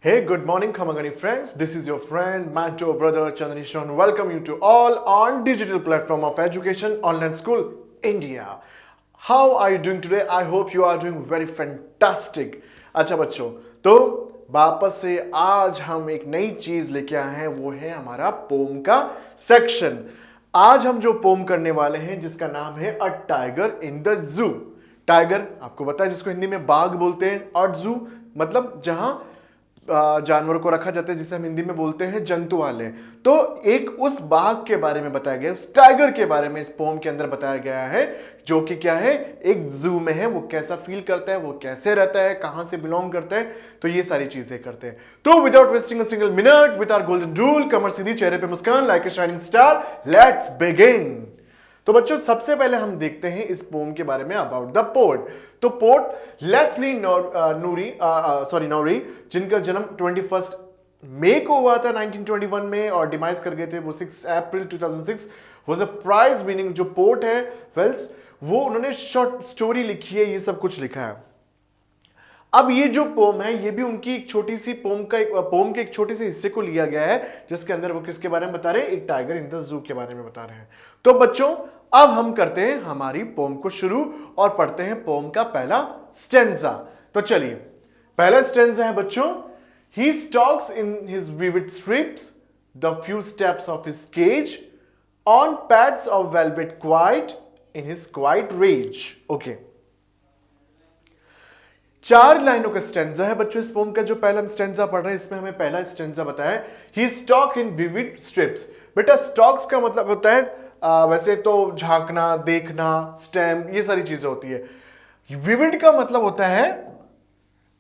Hey, good morning, Khamagani friends. This is your friend, mentor, brother Chandrishon. Welcome you to all on digital platform of education, online school, India. How are you doing today? I hope you are doing very fantastic. अच्छा बच्चों, तो वापस से आज हम एक नई चीज लेके आए हैं, वो है हमारा पोम का सेक्शन। आज हम जो पोम करने वाले हैं जिसका नाम है a tiger in the zoo. Tiger आपको पता है जिसको हिंदी में बाघ बोलते हैं, और जू मतलब जहां जानवरों को रखा जाता है, जिसे हम हिंदी में बोलते हैं जंतुआलय। तो एक उस बाघ के बारे में बताया गया, उस टाइगर के बारे में इस पोम के अंदर बताया गया है, जो कि क्या है, एक जू में है। वो कैसा फील करता है, वो कैसे रहता है, कहां से बिलोंग करता है, तो ये सारी चीजें करते हैं। तो without wasting a single minute, with our golden rule, कमर सीधी, चेहरे पे मुस्कान, like a shining star, let's begin. तो बच्चों सबसे पहले हम देखते हैं इस पोम के बारे में अबाउट द पोएट। तो पोएट लेस्ली नौरी, जिनका जन्म 21 मई को हुआ था 1921 में और डिमाइस कर गए थे वो 6 अप्रैल 2006, वाज अ प्राइज विनिंग जो पोएट है वेल्स, वो उन्होंने शॉर्ट स्टोरी लिखी है, ये सब कुछ लिखा है। अब ये जो पोम है, ये भी उनकी एक छोटी सी पोम के एक छोटे से हिस्से को लिया गया है, जिसके अंदर वो किसके बारे में बता रहे हैं, एक टाइगर इन द जू के बारे में बता रहे हैं। तो बच्चों अब हम करते हैं हमारी पोम को शुरू और पढ़ते हैं पोम का पहला स्टेंजा। तो चलिए, पहला स्टेंजा है बच्चों, he stalks in his vivid stripes the few steps of his cage on pads of velvet quiet in his quiet rage. Okay, 4 लाइनों का स्टेंजा है बच्चों इस पोम का। जो पहला हम स्टेंजा पढ़ रहे हैं, इसमें हमें पहला स्टेंजा बताया है, ही स्टॉक इन विविड स्ट्रिप्स। बेटा स्टॉक्स का मतलब होता है वैसे तो झांकना, देखना, स्टेम, ये सारी चीजें होती है। विविड का मतलब होता है,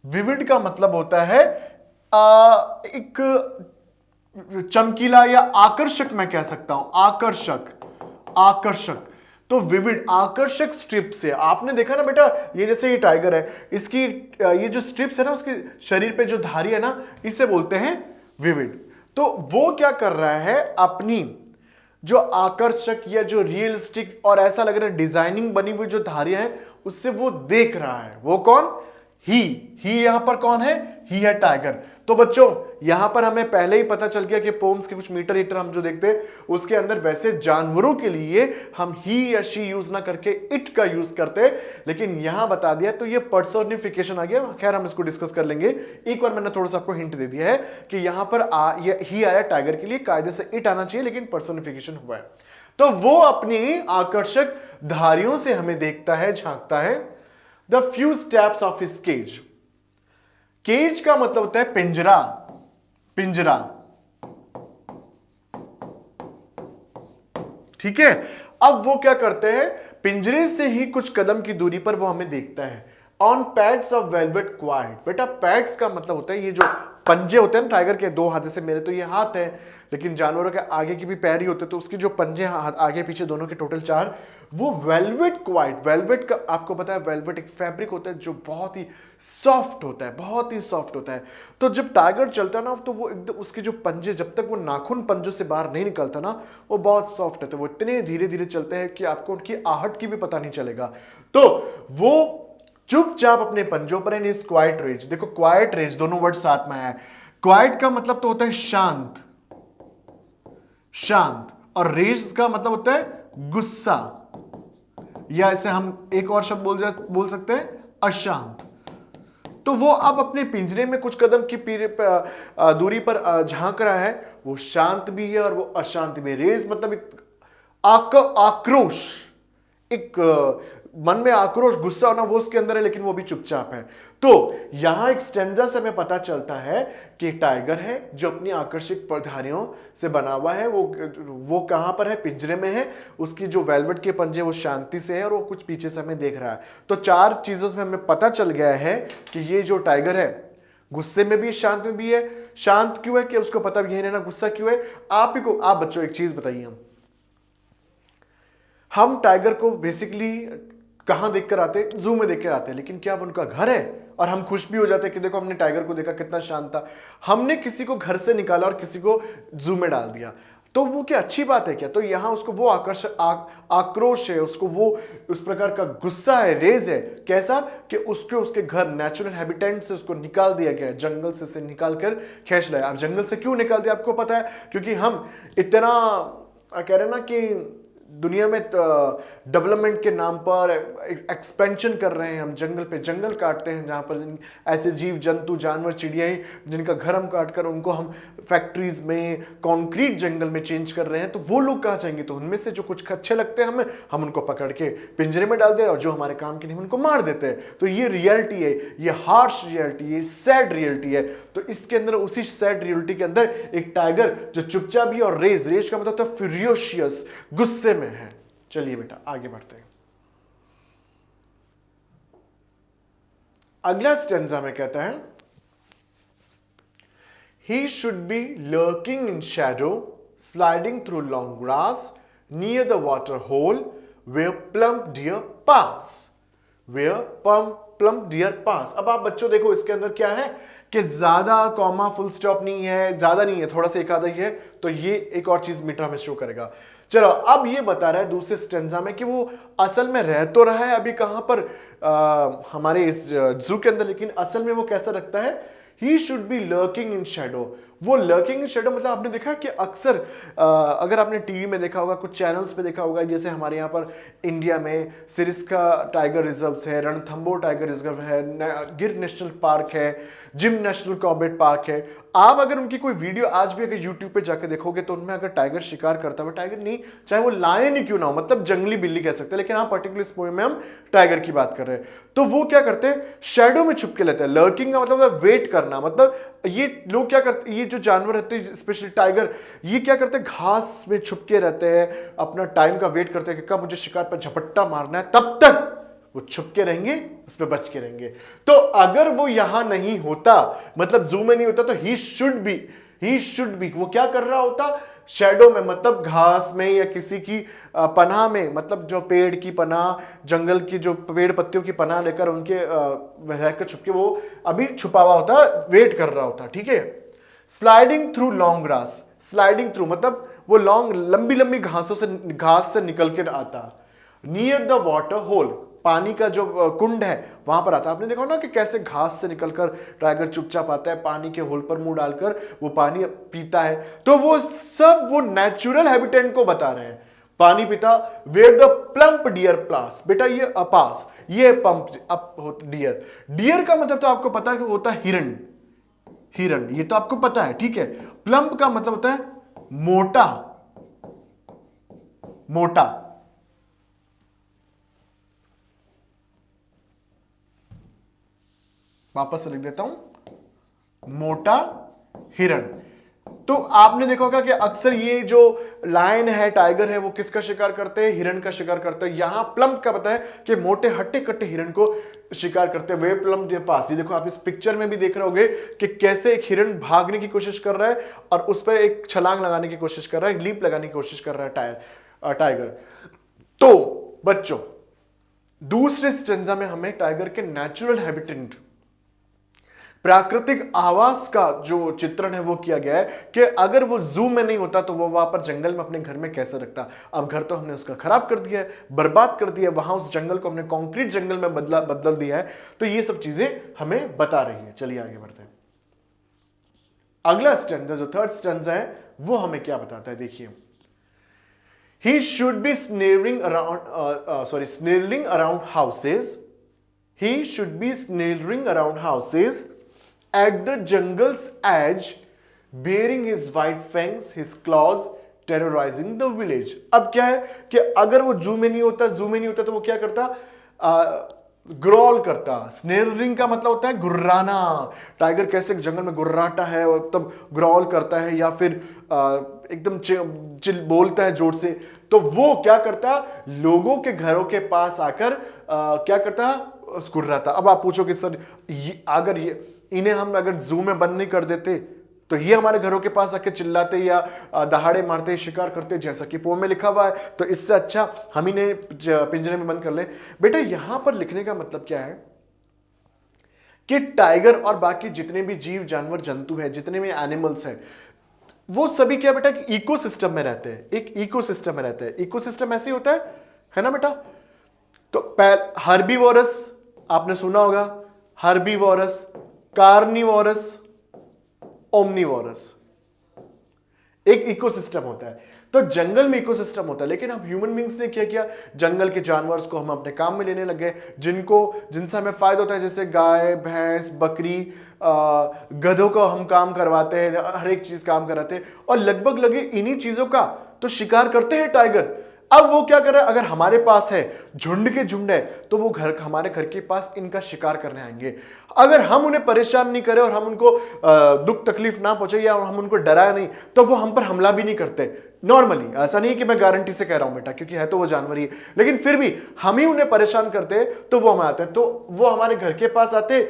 विविड का मतलब होता है एक चमकीला या आकर्षक, मैं कह सकता हूं आकर्षक, आकर्षक। तो विविड आकर्षक स्ट्रिप से आपने देखा ना बेटा, ये जैसे ये टाइगर है, इसकी ये जो स्ट्रिप्स है ना, उसके शरीर पे जो धारी है ना, इसे बोलते हैं विविड। तो वो क्या कर रहा है, अपनी जो आकर्षक या जो रियलिस्टिक और ऐसा लग रहा है डिजाइनिंग बनी हुई जो धारियां हैं, उससे वो देख रहा है। वो कौन, ही यहां पर कौन है, ही है टाइगर। तो बच्चों यहां पर हमें पहले ही पता चल गया कि पोम्स के कुछ मीटर हीटर हम जो देखते हैं उसके अंदर वैसे जानवरों के लिए हम ही या शी यूज ना करके इट का यूज करते हैं, लेकिन यहां बता दिया तो ये पर्सोनिफिकेशन आ गया। खैर हम इसको डिस्कस कर लेंगे। एक बार मैंने थोड़ा सा आपको हिंट दे दिया है कि यहां पर ही आया टाइगर के लिए, कायदे से इट आना चाहिए, लेकिन पर्सोनिफिकेशन हुआ है। तो वो अपनी आकर्षक धारियों से हमें देखता है, झांकता है। The few steps of his cage, cage का मतलब होता है पिंजरा, पिंजरा, ठीक है। अब वो क्या करते हैं, पिंजरे से ही कुछ कदम की दूरी पर वो हमें देखता है। On pads of velvet quite, बेटा पैड्स का मतलब होता है ये जो पंजे होते हैं ना टाइगर के, 2 हाथ, जैसे मेरे तो ये हाथ है, लेकिन जानवरों के आगे की भी पैर ही होते हैं, तो उसके जो पंजे आगे पीछे दोनों के टोटल 4, वो वेलवेट क्वाइट। वेलवेट का आपको पता है, वेलवेट एक फैब्रिक होता है जो बहुत ही सॉफ्ट होता है, बहुत ही सॉफ्ट होता है। तो जब टाइगर चलता है ना, तो वो एकदम उसके जो पंजे, जब तक वो नाखून पंजों से बाहर नहीं निकलता ना, वो बहुत सॉफ्ट है। तो वो इतने धीरे धीरे चलते हैं कि आपको उनकी आहट की भी पता नहीं चलेगा। तो वो चुपचाप अपने पंजों पर इन क्वाइट रेज, देखो क्वाइट रेज दोनों वर्ड साथ में आया है। क्वाइट का मतलब तो होता है शांत, शांत, और रेज का मतलब होता है गुस्सा, या इसे हम एक और शब्द बोल सकते हैं अशांत। तो वो अब अपने पिंजरे में कुछ कदम की दूरी पर झांक रहा है। वो शांत भी है और वो अशांत भी है। रेज मतलब एक आक्रोश, एक मन में आक्रोश, गुस्सा होना, वो उसके अंदर है, लेकिन वो भी चुपचाप है। तो यहां एक स्टेंजा से हमें पता चलता है कि टाइगर है जो अपनी आकर्षक धारियों से बना हुआ है। वो कहां पर है, पिंजरे में है। उसकी जो वेलवेट के पंजे वो शांति से है और वो कुछ पीछे से हमें देख रहा है। तो 4 चीजों से हमें पता चल गया है कि ये जो टाइगर है गुस्से में भी, शांत में भी है। शांत क्यों है, कि उसको पता भी है ना गुस्सा क्यों है। आप बच्चों एक चीज बताइए, हम टाइगर को बेसिकली कहां देखकर आते हैं, जू में देखकर आते हैं, लेकिन क्या वो उनका घर है और हम खुश भी हो जाते हैं कि देखो हमने टाइगर को देखा, कितना शांत था। हमने किसी को घर से निकाला और किसी को जू में डाल दिया। तो वो क्या अच्छी बात है क्या? तो यहां उसको वो आक्रोश है, उसको वो उस प्रकार का गुस्सा है, रेज है, कैसा कि उसके घर नेचुरल हैबिटेट से उसको निकाल दिया गया, जंगल से निकाल कर खींच लाया। अब जंगल से क्यों निकाल दिया आपको पता है? क्योंकि हम इतना कह रहे हैं ना कि दुनिया में डेवलपमेंट के नाम पर एक्सपेंशन कर रहे हैं, हम जंगल पे जंगल काटते हैं, जहाँ पर ऐसे जीव जंतु जानवर चिड़ियाँ जिनका घर हम काट कर उनको हम फैक्ट्रीज में कंक्रीट जंगल में चेंज कर रहे हैं। तो वो लोग कहाँ जाएंगे? तो उनमें से जो कुछ अच्छे लगते हैं हमें, हम उनको पकड़ के पिंजरे में डाल दें, और जो हमारे काम के नहीं उनको मार देते हैं। तो ये रियलिटी है, ये हार्श रियलिटी, ये सैड रियलिटी है। तो इसके अंदर, उसी सैड रियलिटी के अंदर एक टाइगर जो चुपचाप भी, और रेज का मतलब होता है फ्यूरियस, गुस्से में है। चलिए बेटा आगे बढ़ते हैं। अगला स्टेंजा में कहता है, he should be lurking in shadow, sliding through long grass near the water hole where plump deer pass, where plump deer pass। अब आप बच्चों देखो इसके अंदर क्या है कि ज्यादा कॉमा फुल स्टॉप नहीं है, ज्यादा नहीं है, थोड़ा सा एक आधा ही है, तो ये एक और चीज मीठा में शो करेगा। चलो अब ये बता रहा है दूसरे स्टेंजा में कि वो असल में रह तो रहा है अभी कहां पर, हमारे इस जू के अंदर, लेकिन असल में वो कैसा रखता है? He should be lurking in shadow. वो लर्किंग इन शेडो मतलब आपने देखा कि अक्सर अगर आपने टीवी में देखा होगा, कुछ चैनल्स पे देखा होगा, जैसे हमारे यहाँ पर इंडिया में सिरिस्का टाइगर रिजर्व है, रणथंबोर टाइगर रिजर्व है, गिर नेशनल पार्क है, जिम नेशनल कॉर्बेट पार्क है। आप अगर उनकी कोई वीडियो आज भी अगर यूट्यूब पे जाके देखोगे तो उनमें अगर टाइगर शिकार करता हुआ, टाइगर नहीं, चाहे वो लायन ही क्यों ना हो, मतलब जंगली बिल्ली कह सकते हैं, लेकिन हाँ पर्टिकुलर इस पोएम में हम टाइगर की बात कर रहे हैं। तो वो क्या करते हैं? शेडो में छुप के लेते हैं। लर्किंग का मतलब वेट करना, मतलब ये लोग क्या करते, ये जो जानवर रहते हैं स्पेशली टाइगर, ये क्या करते हैं? घास में छुप के रहते हैं, अपना टाइम का वेट करते हैं कि कब मुझे शिकार पर झपट्टा मारना है, तब तक वो छुप के रहेंगे, उस पर बच के रहेंगे। तो अगर वो यहां नहीं होता, मतलब जू में नहीं होता, तो ही शुड बी वो क्या कर रहा होता? शैडो में, मतलब घास में या किसी की पनाह में, मतलब जो पेड़ की पनाह, जंगल की जो पेड़ पत्तियों की पनाह लेकर उनके रहकर छुपके वो अभी छुपा हुआ होता, वेट कर रहा होता। ठीक है। Sliding through long grass, sliding through मतलब वो लंबी लंबी घास से निकल के आता। नियर द वाटर होल, पानी का जो कुंड है वहां पर आता। आपने देखा ना कि कैसे घास से निकलकर टाइगर चुपचाप आता है, पानी के होल पर मुंह डालकर वो पानी पीता है। तो वो सब वो नेचुरल हैबिटेट को बता रहे हैं, पानी पीता। वेयर द प्लम्प डियर प्लास, बेटा ये अपास, ये पंप अप डियर। डियर का मतलब तो आपको पता है कि होता है हिरण, हिरण, ये तो आपको पता है, ठीक है। प्लम्प का मतलब होता है मोटा, मोटा। वापस से लिख देता हूं, मोटा हिरण। तो आपने देखा होगा कि अक्सर ये जो लायन है, टाइगर है, वो किसका शिकार करते हैं? हिरण का शिकार करते हैं। यहां प्लम्प का पता है कि मोटे हट्टे कट्टे हिरण को शिकार करते हैं। वे प्लम्प के पास, ये देखो आप इस पिक्चर में भी देख रहे होगे कि कैसे एक हिरण भागने की कोशिश कर रहा है और उस पर एक छलांग लगाने की कोशिश कर रहा है, लीप लगाने की कोशिश कर रहा है टाइगर। तो बच्चों दूसरे स्टेंजा में हमें टाइगर के नेचुरल हैबिटेट, प्राकृतिक आवास का जो चित्रण है वो किया गया है कि अगर वो जू में नहीं होता तो वो वहां पर जंगल में अपने घर में कैसे रखता। अब घर तो हमने उसका खराब कर दिया है, बर्बाद कर दिया है, वहां उस जंगल को हमने कंक्रीट जंगल में बदल दिया है। तो ये सब चीजें हमें बता रही है। चलिए आगे बढ़ते हैं। अगला स्टेंजा जो थर्ड स्टेंजा है वो हमें क्या बताता है, देखिए। He should be snarling around houses. He should be snarling around houses at the jungle's edge, bearing his white fangs, his claws, terrorizing the village. अब क्या है कि अगर वो जू में नहीं होता तो वो क्या करता? ग्रॉल करता। स्नेरिंग का मतलब होता है गुर्राना। टाइगर कैसे जंगल में गुर्राता है, तब ग्रॉल करता है या फिर एकदम चिल बोलता है जोर से। तो वो क्या करता? लोगों के घरों के पास आकर क्या करता? गुर्राता। अब आप पूछो कि सर अगर इन्हें हम अगर जू में बंद नहीं कर देते तो ये हमारे घरों के पास आके चिल्लाते या दहाड़े मारते, शिकार करते, जैसा कि पोम में लिखा हुआ है, तो इससे अच्छा हम इन्हें पिंजरे में बंद कर ले। बेटा यहां पर लिखने का मतलब क्या है कि टाइगर और बाकी जितने भी जीव जानवर जंतु हैं, जितने भी एनिमल्स हैं, वो सभी क्या बेटा, इकोसिस्टम में रहते हैं, एक इकोसिस्टम में रहते हैं। इकोसिस्टम ऐसे ही होता है ना बेटा। तो हर्बीवोरस आपने सुना होगा, हर्बीवोरस, कार्निवोरस, ओमनीवोरस, एक इकोसिस्टम होता है। तो जंगल में इकोसिस्टम होता है, लेकिन हम ह्यूमन बींग्स ने क्या किया, जंगल के जानवर्स को हम अपने काम में लेने लगे, जिनसे हमें फायदा होता है, जैसे गाय, भैंस, बकरी, गधों को हम काम करवाते हैं, हर एक चीज काम कराते हैं, और लगभग लगे इन्हीं चीजों का तो शिकार करते हैं टाइगर। अब वो क्या कर रहा है, अगर हमारे पास है, झुंड के झुंड है, तो वो हमारे घर के पास इनका शिकार करने आएंगे। अगर हम उन्हें परेशान नहीं करें और हम उनको दुख तकलीफ ना पहुंचे या हम उनको डराया नहीं, तो वो हम पर हमला भी नहीं करते नॉर्मली। ऐसा नहीं कि मैं गारंटी से कह रहा हूं बेटा, क्योंकि है तो वो जानवर ही, लेकिन फिर भी हम ही उन्हें परेशान करते तो वो हमें आते हैं। तो वो हमारे घर के पास आते,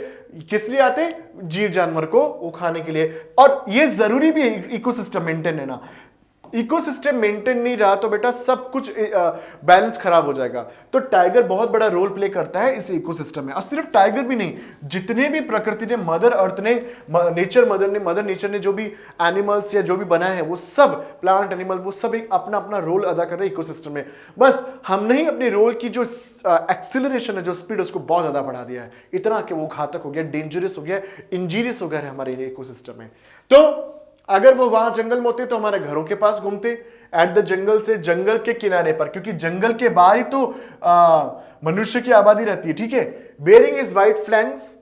किस लिए आते, जीव जानवर को वो खाने के लिए। और ये जरूरी भी है इकोसिस्टम मेंटेन है ना। इकोसिस्टम मेंटेन नहीं रहा तो बेटा सब कुछ बैलेंस खराब हो जाएगा। तो टाइगर बहुत बड़ा रोल प्ले करता है इस इकोसिस्टम में। और सिर्फ टाइगर भी नहीं, जितने भी प्रकृति ने, मदर अर्थ ने, मदर नेचर ने जो भी एनिमल्स या जो भी बनाए हैं, वो सब प्लांट, एनिमल, वो सब एक अपना अपना रोल अदा कर रहे हैं इकोसिस्टम में। बस हमने ही अपने रोल की जो एक्सिलरेशन है, जो स्पीड, उसको बहुत ज्यादा बढ़ा दिया है, इतना कि वो घातक हो गया, डेंजरस हो गया, इंजीरियस हो गया है हमारे इकोसिस्टम में। तो अगर वो वहां जंगल में होते तो हमारे घरों के पास घूमते, एट द जंगल से, जंगल के किनारे पर, क्योंकि जंगल के बाहर ही तो मनुष्य की आबादी रहती है, ठीक है। Bearing his white flanks,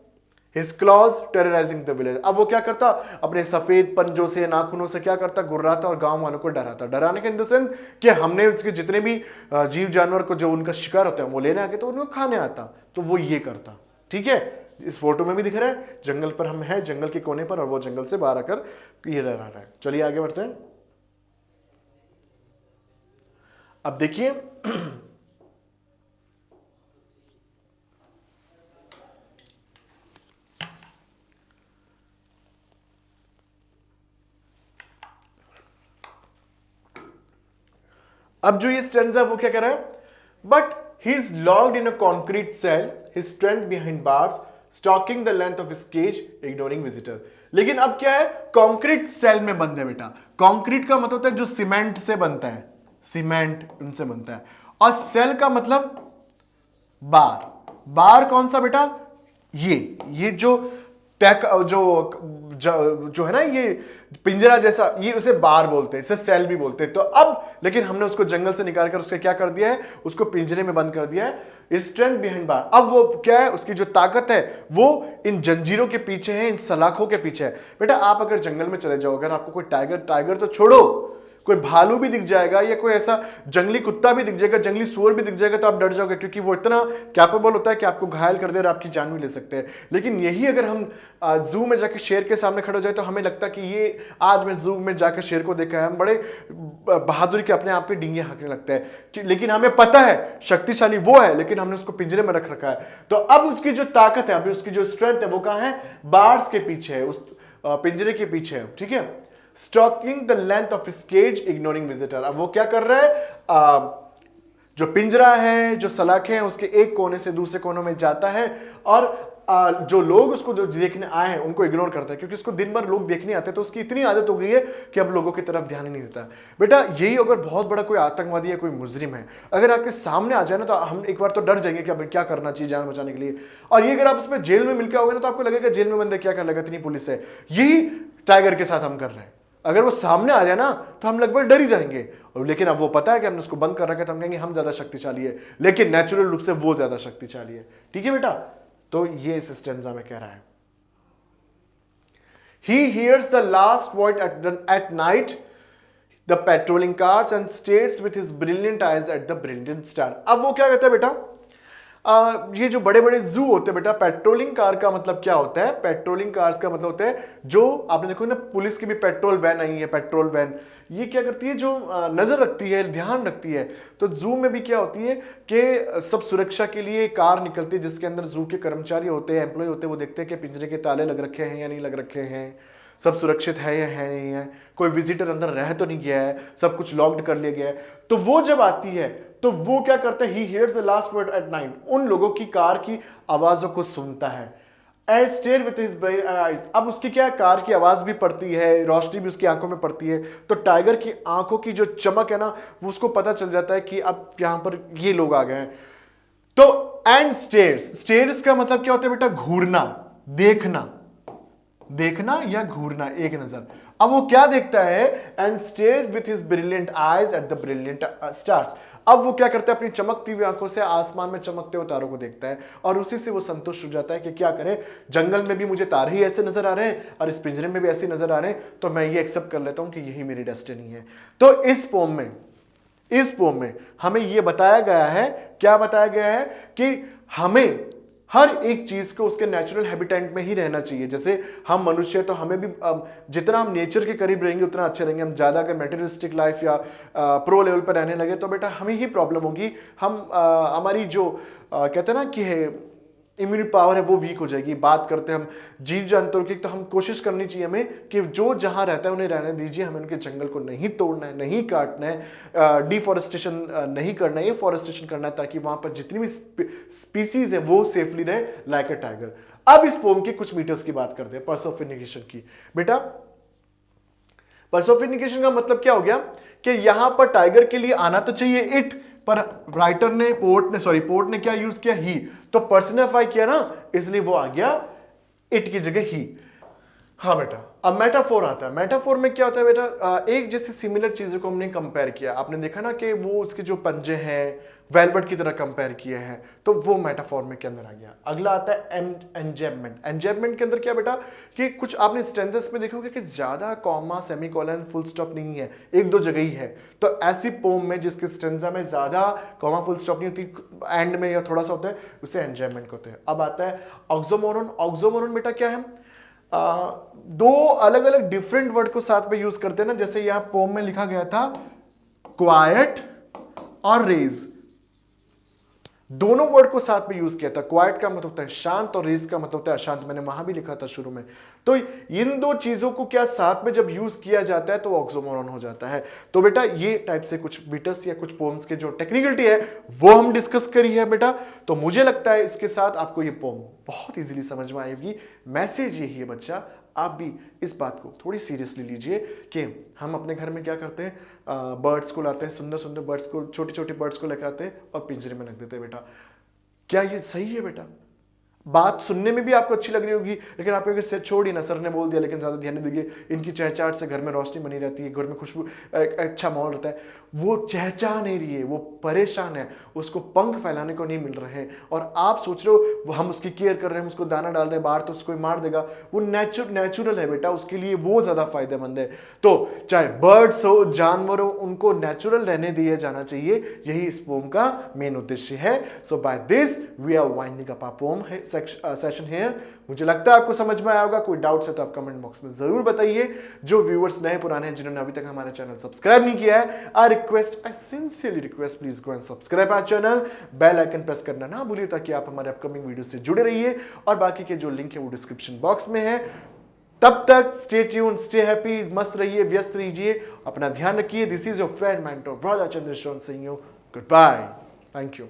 his clause terrorising the village. अब वो क्या करता, अपने सफेद पंजों से, नाखूनों से क्या करता, गुर्राता और गांव वालों को डराता। डराने के इन द सेंस कि हमने उसके जितने भी जीव जानवर को जो उनका शिकार होता है वो लेने आके तो उनको खाने आता, तो वो ये करता, ठीक है। इस फोटो में भी दिख रहा है, जंगल पर हम हैं, जंगल के कोने पर, और वो जंगल से बाहर आकर ये रह रहा है। चलिए आगे बढ़ते हैं। अब देखिए अब जो ये स्टेंजा वो क्या कर रहा है, but he is locked in a concrete cell, his strength behind bars, stalking the length of cage, ignoring visitor. लेकिन अब क्या है, कंक्रीट सेल में बंद है बेटा। कंक्रीट का मतलब होता है जो सीमेंट से बनता है, सीमेंट उनसे बनता है, और सेल का मतलब बार। बार कौन सा बेटा, ये जो टैक जो है ना, ये पिंजरा जैसा, ये उसे बार बोलते हैं, इसे सेल भी बोलते हैं। तो अब लेकिन हमने उसको जंगल से निकाल कर उसके क्या कर दिया है, उसको पिंजरे में बंद कर दिया है। स्ट्रेंथ बिहाइंड बार, अब वो क्या है, उसकी जो ताकत है वो इन जंजीरों के पीछे है, इन सलाखों के पीछे है। बेटा आप अगर जंगल में चले जाओ, अगर आपको कोई टाइगर तो छोड़ो, कोई भालू भी दिख जाएगा या कोई ऐसा जंगली कुत्ता भी दिख जाएगा, जंगली सुअर भी दिख जाएगा, तो आप डर जाओगे, क्योंकि वो इतना कैपेबल होता है कि आपको घायल कर दे और आपकी जान भी ले सकते हैं। लेकिन यही अगर हम जू में जाके शेर के सामने खड़े हो जाए तो हमें लगता है कि ये आज मैं जू में जाकर शेर को देखा है, हम बड़े बहादुरी के अपने आप पे डींगे हाँकने लगते हैं। लेकिन हमें पता है शक्तिशाली वो है, लेकिन हमने उसको पिंजरे में रख रखा है। तो अब उसकी जो ताकत है, अभी उसकी जो स्ट्रेंथ है वो कहाँ है, बार्स के पीछे है, उस पिंजरे के पीछे है, ठीक है। Stalking the length of his cage, ignoring visitor. अब वो क्या कर रहा है, जो पिंजरा है, जो सलाखें हैं, उसके एक कोने से दूसरे कोनों में जाता है, और जो लोग उसको जो देखने आए हैं उनको इग्नोर करता है, क्योंकि उसको दिन भर लोग देखने आते हैं, तो उसकी इतनी आदत हो गई है कि अब लोगों की तरफ ध्यान ही नहीं देता। बेटा यही अगर बहुत बड़ा कोई आतंकवादी या कोई मुजरिम है, अगर आपके सामने आ जाए ना, तो हम एक बार तो डर जाएंगे कि अब क्या करना चाहिए जान बचाने के लिए। और ये अगर आप इसमें जेल में मिलकर आओगे ना, तो आपको लगेगा जेल में बंदे क्या कर लेगा, इतनी पुलिस है। यही टाइगर के साथ हम कर रहे हैं। अगर वो सामने आ जाए ना तो हम लगभग डर ही जाएंगे, और लेकिन अब वो पता है कि हमने उसको बंद कर रखा है, तो हम कहेंगे हम ज्यादा शक्तिशाली है, लेकिन नेचुरल रूप से वो ज्यादा शक्तिशाली है, ठीक है बेटा। तो ये इस स्टेंजा में कह रहा है, he hears the last voice at night the patrolling cars and stares with his brilliant eyes at the brilliant star। अब वो क्या कहता है बेटा, ये जो बड़े बड़े जू होते हैं बेटा, पेट्रोलिंग कार का मतलब क्या होता है, पेट्रोलिंग कार्स का मतलब होता है जो आपने देखो ना, पुलिस की भी पेट्रोल वैन आई है, पेट्रोल वैन, ये क्या करती है, जो नजर रखती है, ध्यान रखती है। तो जू में भी क्या होती है कि सब सुरक्षा के लिए कार निकलती है, जिसके अंदर जू के कर्मचारी होते हैं, एम्प्लॉय होते हैं, वो देखते हैं कि पिंजरे के ताले लग रखे हैं या नहीं लग रखे हैं, सब सुरक्षित है या है नहीं है, कोई विजिटर अंदर रह तो नहीं गया है, सब कुछ लॉक्ड कर लिया गया है। तो वो जब आती है तो वो क्या करता है, he hears the last word at night, उन लोगों की कार की आवाजों को सुनता है। And stare with his bright eyes. अब उसकी क्या, कार की आवाज भी पड़ती है, रोशनी भी उसकी आंखों में पड़ती है, तो टाइगर की आंखों की जो चमक है ना, वो उसको पता चल जाता है कि अब यहां पर ये लोग आ गए हैं। तो एंड स्टेयर्स, स्टेयर्स का मतलब क्या होता है बेटा, घूरना, देखना, देखना या घूरना, एक नजर। अब वो क्या देखता है, and stare with his brilliant eyes at the brilliant stars. अब वो क्या करता है, अपनी चमकती हुई आंखों से आसमान में चमकते हुए तारों को देखता है और उसी से वो संतुष्ट हो जाता है कि क्या करे, जंगल में भी मुझे तारे ही ऐसे नजर आ रहे हैं और इस पिंजरे में भी ऐसे नजर आ रहे हैं, तो मैं ये एक्सेप्ट कर लेता हूं कि यही मेरी डेस्टिनी है। तो इस पोम में हमें यह बताया गया है, क्या बताया गया है, कि हमें हर एक चीज को उसके नेचुरल हैबिटेट में ही रहना चाहिए। जैसे हम मनुष्य, तो हमें भी जितना हम नेचर के करीब रहेंगे उतना अच्छे रहेंगे। हम ज्यादा अगर मेटेरियलिस्टिक लाइफ या प्रो लेवल पर रहने लगे तो बेटा हमें ही प्रॉब्लम होगी। हम हमारी जो कहते हैं ना कि है इम्यूनिटी पावर है, वो वीक हो जाएगी। बात करते हैं हम जीव जंतुओं की, तो हम कोशिश करनी चाहिए हमें कि जो जहां रहता है उन्हें रहने दीजिए। हमें उनके जंगल को नहीं तोड़ना है, नहीं काटना है, डिफॉरेस्टेशन नहीं करना है, ये फॉरेस्टेशन करना है, ताकि वहां पर जितनी भी स्पीसीज है वो सेफली रहे, लाइक अ टाइगर। अब इस पोम के कुछ मीटर्स की बात करते हैं, पर्सोफिनिकेशन की। बेटा पर्सोफिनिकेशन का मतलब क्या हो गया कि यहां पर टाइगर के लिए आना तो चाहिए इट, पर राइटर ने, पोर्ट ने क्या यूज किया, ही। तो पर्सनिफाई किया ना, इसलिए वो आ गया इट की जगह ही। हाँ बेटा, अब मेटाफोर आता है। मेटाफोर में क्या होता है बेटा, एक जैसे सिमिलर चीजों को हमने कंपेयर किया। आपने देखा ना कि वो उसके जो पंजे हैं वेलवेट की तरह कंपेयर किए हैं, तो वो मेटाफोर में के अंदर आ गया। अगला आता है एंजेबमेंट। एंजेबमेंट के अंदर क्या बेटा, कि कुछ आपने स्टेंजेस में देखोगे कि ज्यादा कॉमा, सेमीकोलन, फुल स्टॉप नहीं है, एक दो जगह ही है। तो ऐसी पोम में जिसके स्टेंजा में ज्यादा कॉमा फुल स्टॉप नहीं होती, एंड में या थोड़ा सा होता है, उसे एंजेबमेंट कहते हैं। अब आता है ऑक्सोमोरन। ऑक्सोमोरन बेटा क्या है, दो अलग अलग डिफरेंट वर्ड को साथ में यूज करते हैं ना। जैसे यहां पोम में लिखा गया था क्वाइट और रेज, दोनों वर्ड को साथ में यूज किया था। क्वाइट का मतलब होता है शांत और रेज का मतलब होता है अशांत। मैंने वहां भी लिखा था शुरू में। तो इन दो चीजों को क्या साथ में जब यूज किया जाता है तो ऑक्सोमोरन हो जाता है। तो बेटा ये टाइप से कुछ बीटस या कुछ पोम्स के जो टेक्निकलिटी है वो हम डिस्कस करी है बेटा। तो मुझे लगता है इसके साथ आपको ये पोम बहुत इजीली समझ में आएगी। मैसेज यही है बच्चा, आप भी इस बात को थोड़ी सीरियसली लीजिए कि हम अपने घर में क्या करते हैं, बर्ड्स को लाते हैं, सुंदर सुंदर बर्ड्स को, छोटे छोटे बर्ड्स को लेकर आते हैं और पिंजरे में रख देते हैं। बेटा क्या ये सही है बेटा? बात सुनने में भी आपको अच्छी लग रही होगी, लेकिन आप अगर छोड़ी ना, सर ने बोल दिया, लेकिन ज्यादा ध्यान नहीं दीजिए। इनकी चहचहाट से घर में रोशनी बनी रहती है, घर में खुशबू, अच्छा माहौल रहता है। वो चहचहा नहीं रही है, वो परेशान है, उसको पंख फैलाने को नहीं मिल रहे हैं। और आप सोच रहे हो वो हम उसकी केयर कर रहे हैं, उसको दाना डाल रहे हैं, बाहर तो उसको मार देगा। वो नेचुरल है बेटा, उसके लिए वो ज्यादा फायदेमंद है। तो चाहे बर्ड्स हो, जानवर हो, उनको नेचुरल रहने दिया जाना चाहिए। यही इस पोम का मेन उद्देश्य है। So by this we are winding up our poem session here. मुझे लगता है आपको समझ में आया होगा। कोई डाउट्स है तो आप कमेंट बॉक्स में जरूर बताइए। जो व्यूअर्स नए पुराने हैं, जिन्होंने अभी तक हमारा चैनल सब्सक्राइब नहीं किया है, I sincerely request, please go and subscribe our channel. Bell icon press करना ना भूलिए, ताकि आप हमारे अपकमिंग वीडियो से जुड़े रहिए। और बाकी के जो लिंक है वो डिस्क्रिप्शन बॉक्स में है। तब तक स्टे ट्यून, स्टे हैप्पी, मस्त रहिए, व्यस्त रहिए, अपना ध्यान रखिए। This is your friend, mentor, brother Chandrashekhar Singh. Goodbye, thank you.